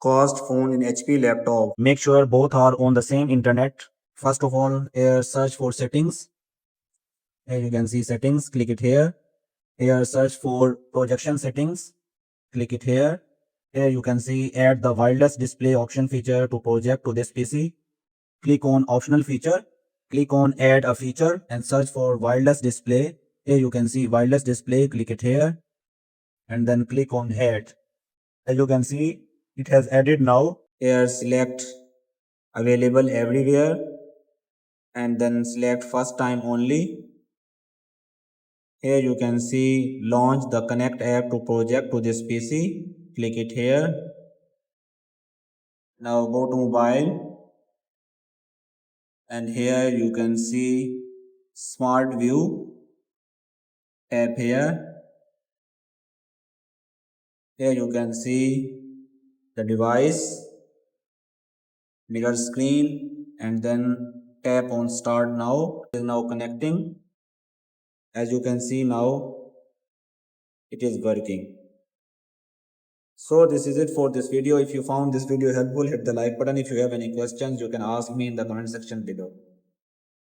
cost phone in HP laptop. Make sure both are on the same internet. First of all, here search for settings. Here you can see settings, click it here. Here search for projection settings, click it here. Here you can see add the wireless display option feature to project to this PC. Click on optional feature, click on add a feature and search for wireless display. Here you can see wireless display, click it here and then click on add. As you can see, it has added now. Here select available everywhere and then select first time only. Here you can see launch the Connect app to project to this PC. Click it here. Now go to mobile and here you can see Smart View app here. Here you can see the device, mirror screen and then tap on start now. It is now connecting. As you can see now it is working. So this is it for this video. If you found this video helpful, hit the like button. If you have any questions, you can ask me in the comment section below.